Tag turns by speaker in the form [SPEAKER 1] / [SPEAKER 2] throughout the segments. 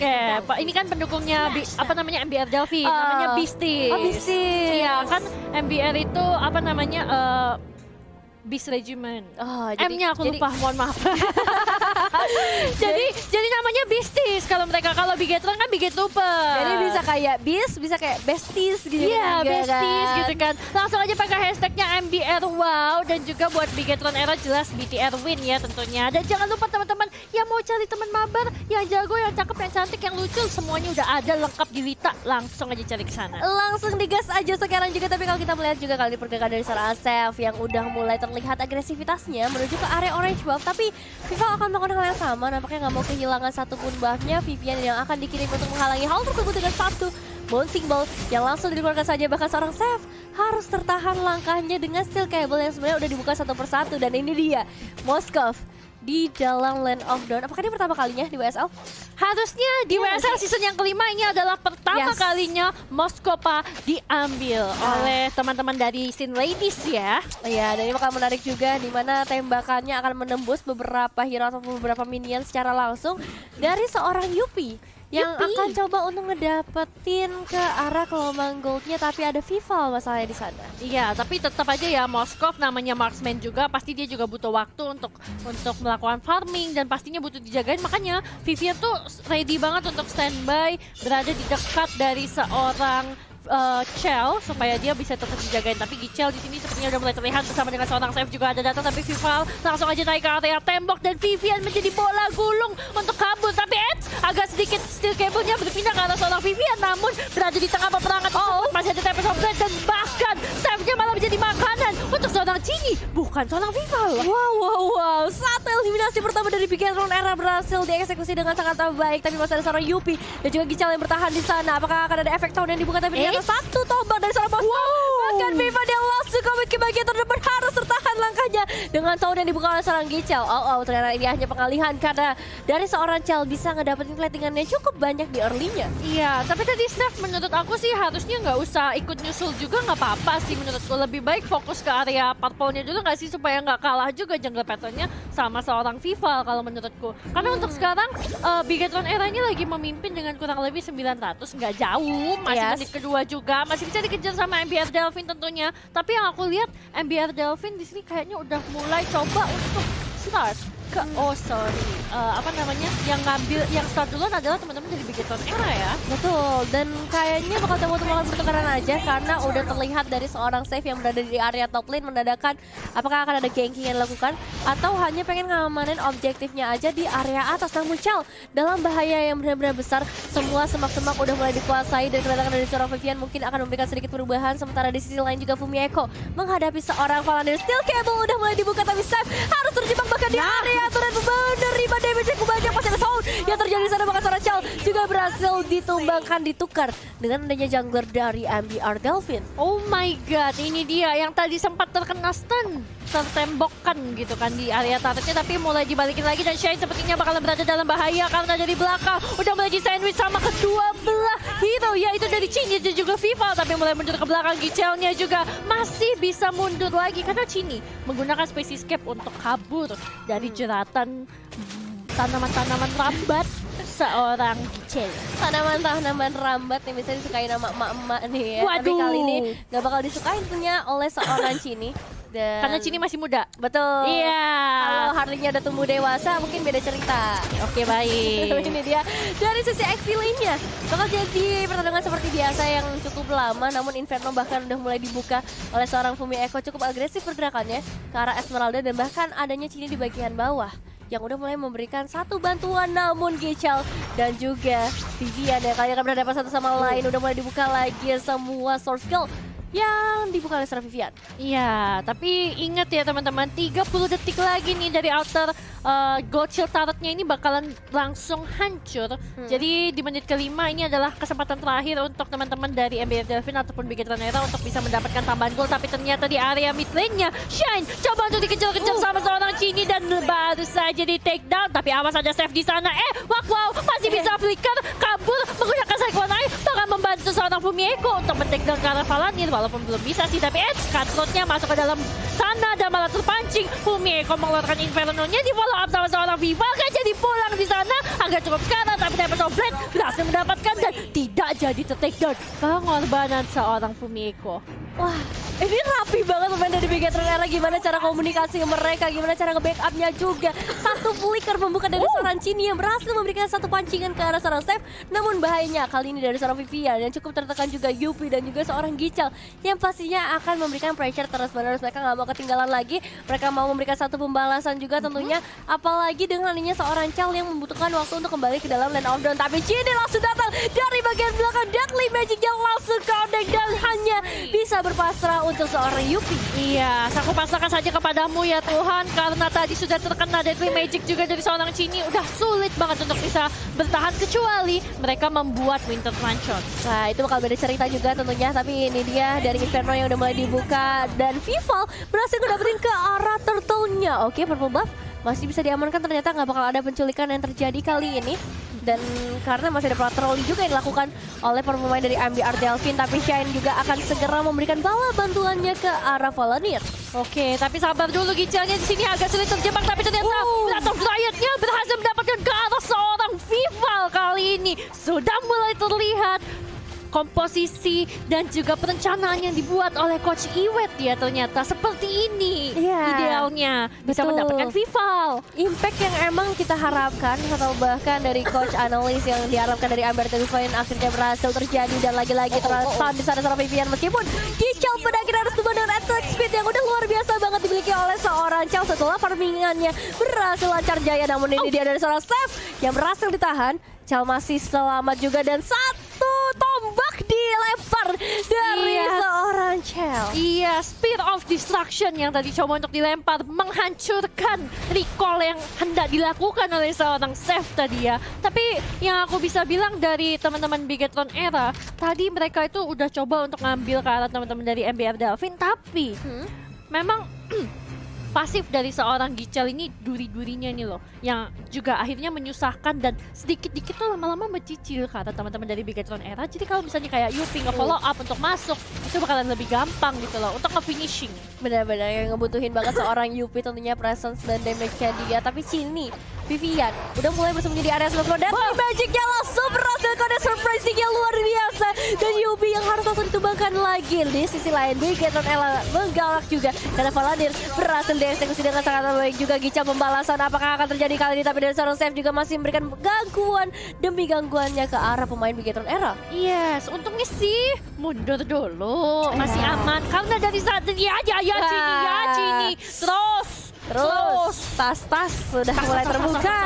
[SPEAKER 1] Oke, ini kan pendukungnya apa namanya MBR Delphi, namanya Beasties.
[SPEAKER 2] Oh, Beasties.
[SPEAKER 1] Iya kan MBR itu apa namanya Beast Regiment.
[SPEAKER 2] Oh,
[SPEAKER 1] M-nya aku lupa, mohon maaf. jadi namanya Beasties kalau mereka, kalau Bigetron kan Bigetruper.
[SPEAKER 2] Jadi bisa kayak Beast, bisa kayak Besties gitu.
[SPEAKER 1] Iya,
[SPEAKER 2] juga,
[SPEAKER 1] Besties
[SPEAKER 2] kan?
[SPEAKER 1] gitu kan. Langsung aja pakai hashtagnya MBR Wow, dan juga buat Bigetron Era jelas BTR Win ya tentunya. Dan jangan lupa teman-teman yang mau cari teman mabar yang jago, yang cakep, yang cantik, yang lucu, semuanya udah ada lengkap di Lita. Langsung aja cari ke sana.
[SPEAKER 2] Langsung digas aja sekarang juga. Tapi kalau kita melihat juga kali pergerakan dari seorang Asef yang udah mulai terlihat agresivitasnya menuju ke area orange buff. Tapi Viva akan melakukan hal yang sama. Nampaknya nggak mau kehilangan satupun buffnya. Vivian yang akan dikirim untuk menghalangi hal tersebut dengan satu bouncing ball yang langsung dikeluarkan saja. Bahkan seorang Seth harus tertahan langkahnya dengan steel cable yang sebenarnya udah dibuka satu persatu. Dan ini dia Moskov di dalam Land of Dawn. Apakah ini pertama kalinya di WSL?
[SPEAKER 1] Harusnya di WSL season yang kelima ini adalah pertama kalinya Moskova diambil oleh teman-teman dari Sin Ladies ya.
[SPEAKER 2] Iya, dan ini bakal menarik juga di mana tembakannya akan menembus beberapa hero atau beberapa minion secara langsung dari seorang Yupi yang akan coba untuk ngedapetin ke arah gelombang goldnya, tapi ada Vival masalahnya di sana.
[SPEAKER 1] Iya, tapi tetap aja ya Moskov namanya marksman juga, pasti dia juga butuh waktu untuk melakukan farming dan pastinya butuh dijagain. Makanya Vivian tuh ready banget untuk standby, berada di dekat dari seorang Chell supaya dia bisa tetap dijagain. Tapi Gichel di sini sepertinya udah mulai terlihat bersama dengan seorang Save juga ada datang, tapi Vival langsung aja naik ke area tembok dan Vivian menjadi bola gulung untuk kabur. Tapi agak sedikit steel cable-nya berpindah ke arah seorang Vivian, namun berada di tengah peperangan tersebut masih ada Tempest of Blade dan bahkan Save-nya malah menjadi makanan untuk seorang Cini, bukan seorang Vival.
[SPEAKER 2] Wow. Satu eliminasi pertama dari Bigetron Era berhasil dieksekusi dengan sangat baik, tapi masih ada seorang Yupi dan juga Gichel yang bertahan di sana. Apakah akan ada efek tahun yang dibuka, tapi ternyata satu tombak dari seorang Moskov. Bahkan Viva dia langsung komit ke bagian terdepan, harus tertahan langkahnya dengan tahun yang dibuka oleh seorang Gichel. Ternyata ini hanya pengalihan karena dari seorang Chell bisa ngedapetin platingannya cukup banyak di early-nya.
[SPEAKER 1] Iya, tapi tadi Steph menurut aku sih harusnya nggak usah ikut nyusul juga, nggak apa-apa sih menurutku. Lebih baik fokus ke area purple-nya dulu nggak sih, supaya nggak kalah juga jungle pattern-nya sama seorang Vival kalau menurutku. Karena untuk sekarang Bigetron Era-nya lagi memimpin dengan kurang lebih 900, nggak jauh, masih menit kedua juga, masih bisa dikejar sama MBR Delphin tentunya. Tapi yang aku lihat MBR Delphin di sini kayaknya udah mulai coba untuk start ke apa namanya, yang ngambil, yang start duluan adalah teman-teman dari Bigetron Era ya.
[SPEAKER 2] Betul, dan kayaknya bakal temukan pertukaran aja karena udah terlihat dari seorang Save yang berada di area top lane mendadak apakah akan ada ganking yang dilakukan atau hanya pengen ngamanin objektifnya aja di area atas. Namun Chell dalam bahaya yang benar-benar besar, semua semak-semak udah mulai dikuasai dan kedatangan dari seorang Vivian mungkin akan memberikan sedikit perubahan. Sementara di sisi lain juga Fumi Eko menghadapi seorang Valander. Steel cable udah mulai dibuka tapi Save harus terjebak bahkan di area turret, menerima damage yang banyak. Masih ada sound yang terjadi di sana, bahkan seorang Chell juga berhasil ditumbangkan, ditukar dengan adanya jungler dari MBR Delphin.
[SPEAKER 1] Oh my god, ini dia yang tadi sempat terkena stun, tertembokkan gitu kan di area turretnya, tapi mulai dibalikin lagi dan Shine sepertinya bakalan berada dalam bahaya karena dari belakang udah mulai di sandwich sama kedua belah hero, yaitu dari Cini dan juga Vival, tapi mulai mundur ke belakang. Gichelnya juga masih bisa mundur lagi karena Cini menggunakan space escape untuk kabur dari jeratan tanaman-tanaman rambat seorang Gichel.
[SPEAKER 2] Tanaman-tanaman rambat yang bisa disukai nama emak-emak nih ya.
[SPEAKER 1] Waduh.
[SPEAKER 2] Tapi kali ini gak bakal disukain punya oleh seorang Cini. Dan
[SPEAKER 1] Karena Cini masih muda.
[SPEAKER 2] betul.
[SPEAKER 1] Iya.
[SPEAKER 2] Kalau Harley-nya udah tumbuh dewasa mungkin beda cerita.
[SPEAKER 1] Oke, baik.
[SPEAKER 2] Ini dia dari sisi XP lainnya bakal jadi pertandingan seperti biasa yang cukup lama, namun Inferno bahkan udah mulai dibuka oleh seorang Fumi Eko, cukup agresif pergerakannya ke arah Esmeralda dan bahkan adanya Cini di bagian bawah yang udah mulai memberikan satu bantuan. Namun Gichel dan juga Vivian yang kalian akan berhadapan satu sama lain udah mulai dibuka lagi semua source skill yang dibuka oleh seorang Vivian.
[SPEAKER 1] Iya, tapi ingat ya teman-teman, 30 detik lagi nih dari outer gold shield turretnya ini bakalan langsung hancur. Jadi di menit kelima ini adalah kesempatan terakhir untuk teman-teman dari MBR Delphin ataupun Bigetron Era untuk bisa mendapatkan tambahan gold. Tapi ternyata di area mid lane-nya Shine coba untuk dikejar-kejar sama seorang Cini dan baru saja di take down. Tapi awas ada Save di sana. Wow, masih bisa flicker, kabur menggunakan Cyclone Eye, bahkan membantu seorang Fumieko untuk men-take down ke arah Falanir, walaupun belum bisa sih, tapi Cutthroat-nya masuk ke dalam sana dan malah terpancing. Fumieko mengeluarkan Inferno-nya di follow up sama seorang Vival, kan jadi pulang di sana agak cukup sekarang, tapi Tempest of Blade berhasil mendapatkan dan tidak jadi ter-take down. Pengorbanan seorang Fumieko.
[SPEAKER 2] Wah, ini rapi banget pemain dari Bigetron Era. Gimana cara komunikasi mereka, gimana cara nge-backupnya juga. Satu flicker membuka dari seorang Chini yang berhasil memberikan satu pancingan ke arah seorang Steph. Namun bahayanya kali ini dari seorang Vivian yang cukup tertekan juga Yupi dan juga seorang Gichal yang pastinya akan memberikan pressure terus-menerus. Mereka nggak mau ketinggalan lagi, mereka mau memberikan satu pembalasan juga tentunya. Apalagi dengan adanya seorang Chal yang membutuhkan waktu untuk kembali ke dalam Land of Dawn. Tapi Chini langsung datang dari bagian belakang, Deadly Magic yang langsung counter dan hanya bisa berpasrah untuk seorang Yupi.
[SPEAKER 1] Iya, aku pasrahkan saja kepadamu ya Tuhan, karena tadi sudah terkena Deadly Magic juga dari seorang Chini. Udah sulit banget untuk bisa bertahan, kecuali mereka membuat Winter Truncheon.
[SPEAKER 2] Nah, itu bakal beda cerita juga tentunya. Tapi ini dia dari Inferno yang udah mulai dibuka dan Vival berhasil ngedapetin ke arah turtle-nya. Oke, purple buff masih bisa diamankan, ternyata nggak bakal ada penculikan yang terjadi kali ini. Dan karena masih ada patroli juga yang dilakukan oleh para pemain dari MBR Delfin, tapi Shine juga akan segera memberikan bala bantuannya ke arah Falanir.
[SPEAKER 1] Oke, tapi sabar dulu, Gicalnya di sini agak sulit terjebak, tapi ternyata Blast of Riot-nya berhasil mendapatkan ke arah seorang Vival kali ini. Sudah mulai terlihat komposisi dan juga perencanaan yang dibuat oleh Coach Iwet ya, ternyata seperti ini idealnya bisa
[SPEAKER 2] Betul.
[SPEAKER 1] mendapatkan Vival.
[SPEAKER 2] Impact yang emang kita harapkan atau bahkan dari coach analis yang diharapkan dari Amber Televine akhirnya berhasil terjadi, dan lagi-lagi terasa di sana seorang Vivian, meskipun Gichal pada akhirnya harus tumbang dengan attack speed yang udah luar biasa banget dimiliki oleh seorang Chal setelah farmingannya berhasil lancar jaya. Namun ini dia dari seorang Steph yang berhasil ditahan. Chal masih selamat juga dan satu tombak dilempar dari seorang Chal.
[SPEAKER 1] Iya, Spear of Destruction yang tadi coba untuk dilempar menghancurkan recall yang hendak dilakukan oleh seorang Steph tadi ya. Tapi yang aku bisa bilang dari teman-teman Bigetron Era, tadi mereka itu udah coba untuk ngambil ke arah teman-teman dari MBR Delfin, tapi memang pasif dari seorang Gichal ini duri-durinya nih loh, yang juga akhirnya menyusahkan dan sedikit-dikit tuh lama-lama mencicil kata teman-teman dari Bigetron Era. Jadi kalau misalnya kayak Yupi nge-follow up untuk masuk, itu bakalan lebih gampang gitu loh untuk nge-finishing.
[SPEAKER 2] Benar-benar yang ngebutuhin banget seorang Yupi tentunya presence dan damage-nya dia. Tapi Chini, Vivian udah mulai bersembunyi di area sebelah dan Magic-nya langsung berhasil, kode surprising-nya luar biasa. Dan Yupi yang harus langsung ditumbangkan lagi. Di sisi lain Bigetron Era menggalak juga karena Falanir berhasil dieksekusi dengan sangat baik juga. Gichal pembalasan apakah akan terjadi kali ini, tapi dari seorang Steph juga masih memberikan gangguan demi gangguannya ke arah pemain Bigetron Era.
[SPEAKER 1] Yes, untungnya sih mundur dulu, masih aman karena dari saat ini Chini terus
[SPEAKER 2] tas sudah mulai terbuka.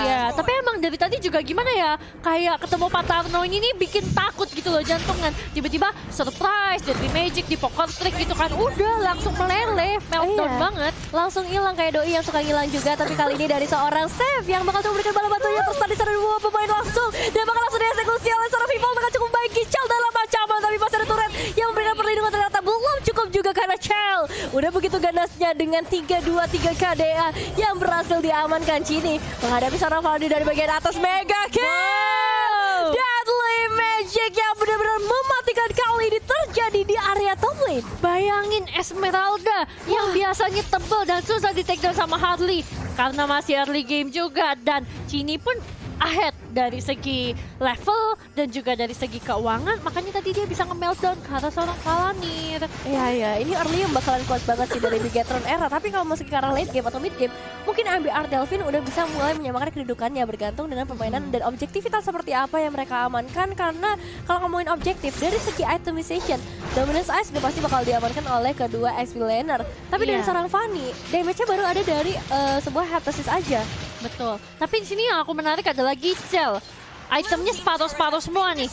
[SPEAKER 1] Iya, tapi emang dari tadi juga gimana ya, kayak ketemu Patarno ini nih bikin takut gitu loh jantungan. Tiba-tiba surprise, Deadly Magic di poker trick gitu kan, udah langsung meleleh, meltdown banget.
[SPEAKER 2] Langsung hilang kayak Doi yang suka hilang juga, tapi kali ini dari seorang Steph yang bakal memberikan bala bantuannya terus tadi sana dua pemain langsung. Dia bakal langsung dieksekusi oleh seorang Vival dengan cukup baik. Gichal dalam ancaman, tapi masih ada turret yang memberikan perlindungan, ternyata belum cukup juga karena Chal udah begitu ganasnya dengan 3-2-3 KDA yang berhasil diamankan. Chini menghadapi seorang Valdi dari bagian atas, mega kill. Deadly Magic yang benar-benar mematikan kali ini terjadi di area top lane.
[SPEAKER 1] Bayangin Esmeralda yang biasanya tebal dan susah di take down sama Harley karena masih early game juga, dan Chini pun ahead dari segi level dan juga dari segi keuangan, makanya tadi dia bisa nge-meltdown ke arah seorang Falanir.
[SPEAKER 2] Iya, ini early yang bakalan kuat banget sih dari Bigetron Era, tapi kalau masuk ke arah late game atau mid game, mungkin MBR Delfin udah bisa mulai menyamakan kedudukannya bergantung dengan permainan dan objektivitas seperti apa yang mereka amankan. Karena kalau ngomongin objektif dari segi itemization, Dominance Ice udah pasti bakal diamankan oleh kedua XP laner. Tapi dari seorang Fanny, damage-nya baru ada dari sebuah Heptasis aja.
[SPEAKER 1] Betul. Tapi di sini yang aku menarik adalah Gichal. Itemnya separuh-separuh semua nih.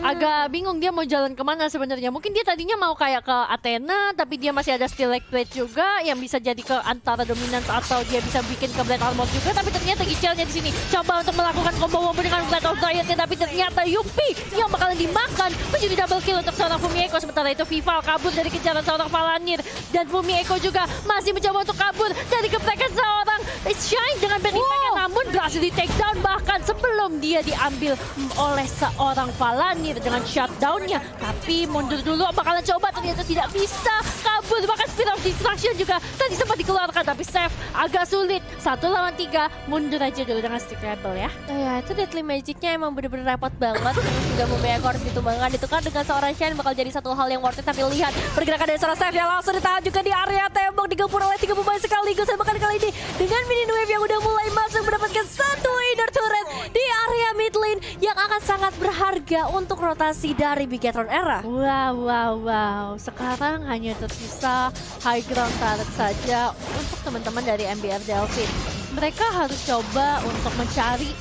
[SPEAKER 1] Agak bingung dia mau jalan kemana sebenarnya. Mungkin dia tadinya mau kayak ke Athena, tapi dia masih ada Steel Plate juga yang bisa jadi ke antara Dominance atau dia bisa bikin ke Blade Armor juga. Tapi ternyata Gichalnya di sini coba untuk melakukan combo-combo dengan Blade of Giant-nya, tapi ternyata Yupi yang bakalan dimakan menjadi double kill untuk seorang Fumieko. Sementara itu Vival kabur dari kejaran seorang Falanir, dan Fumieko juga masih mencoba untuk kabur dari keprekan seorang Shine dengan Berry-Pack, namun berhasil di take down bahkan sebelum dia diambil oleh seorang Falanir. ini dengan shutdown-nya. Tapi mundur dulu, bakalan coba, ternyata tidak bisa. Kabur, bahkan Spear of Destruction juga tadi sempat dikeluarkan. Tapi Seth agak sulit. 1 lawan 3, mundur aja dulu dengan Stick Rebel ya.
[SPEAKER 2] Ya itu Deadly Magic-nya emang bener-bener repot banget. Terus juga membayar harus ditumbangan. Itu kan dengan seorang Shen bakal jadi satu hal yang worth it. Tapi lihat pergerakan dari seorang Seth yang langsung ditahan juga di area tembok. Digempur oleh 3 pemain sekaligus. Dan bahkan kali ini dengan minion wave yang udah mulai masuk mendapatkan satu inner turret di area mid lane yang akan sangat berharga untuk rotasi dari Bigetron Era.
[SPEAKER 1] Wow. Sekarang hanya tersisa high ground turret saja untuk teman-teman dari MBR Delphin. Mereka harus coba untuk mencari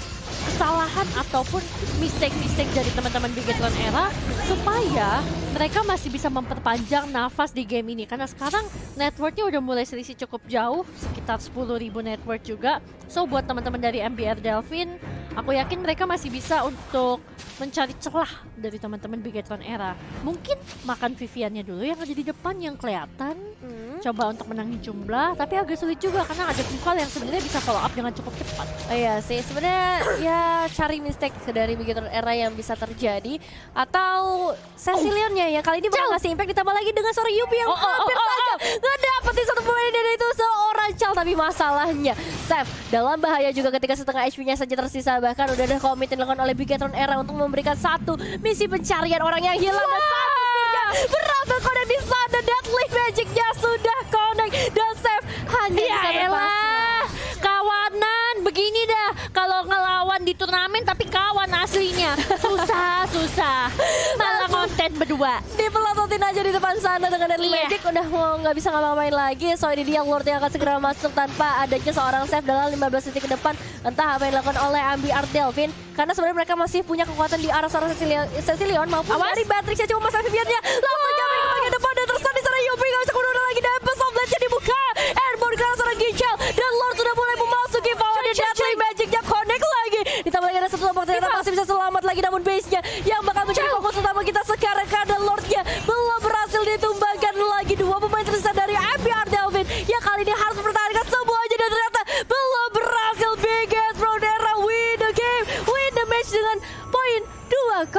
[SPEAKER 1] kesalahan ataupun mistake-mistake dari teman-teman Bigetron Era supaya mereka masih bisa memperpanjang nafas di game ini. Karena sekarang networknya udah mulai selisih cukup jauh, sekitar 10.000 network juga. So buat teman-teman dari MBR Delphin, aku yakin mereka masih bisa untuk mencari celah dari teman-teman Bigetron Era. Mungkin makan Viviannya dulu yang ada di depan yang kelihatan. Coba untuk menangin jumlah, tapi agak sulit juga karena ada Vival yang sebenarnya bisa follow up dengan cukup cepat.
[SPEAKER 2] Oh iya sih, sebenarnya ya cari mistake dari Bigetron Era yang bisa terjadi. Atau Cecilionnya ya kali ini bakal ngasih impact, ditambah lagi dengan seorang Yupi yang hampir saja ngedapetin satu pemain dan itu seorang Chal. Tapi masalahnya Seth dalam bahaya juga ketika setengah HP-nya saja tersisa. Bahkan udah ada komit yang dilakukan oleh Bigetron Era untuk memberikan satu misi pencarian orang yang hilang. Dan satu spearnya berhasil connect di sana. Deadly Magic-nya sudah connect dan Seth hanya
[SPEAKER 1] Ya
[SPEAKER 2] bisa
[SPEAKER 1] elah, kawanan begini dah kalau ngelawan di turnamen tapi kawan aslinya. Susah. Malah konten berdua.
[SPEAKER 2] Dipelototin aja di depan sana dengan Deadly
[SPEAKER 1] Iya.
[SPEAKER 2] Magic. Udah mau nggak bisa ngapa-ngapain lagi. So ini dia Lord yang akan segera masuk tanpa adanya seorang save dalam 15 detik ke depan. Entah apa yang dilakukan oleh MBR Delphin. Karena sebenarnya mereka masih punya kekuatan di arah seorang Cecilion maupun dari Batrix yang cuma masih biarnya langsung jamin ke bagian depan dan terus di sana Yupi nggak bisa keluar lagi dan Best of Blade dibuka. Airborne ke arah seorang Ginchel dan Lord sudah mulai memasuki power di Deadly Magic-nya connect lagi. Ditambah lagi ada satu tombak ternyata masih bisa selamat lagi namun base-nya yang bakal menjadi fokus utama kita sekarang karena Lord-nya belum berhasil ditumbangkan lagi. Dua pemain tersisa dari MBR Delphin yang kali ini harus mempertahankan semuanya dan ternyata belum berhasil. Bigetron Era win the game, win the match dengan poin 2-0.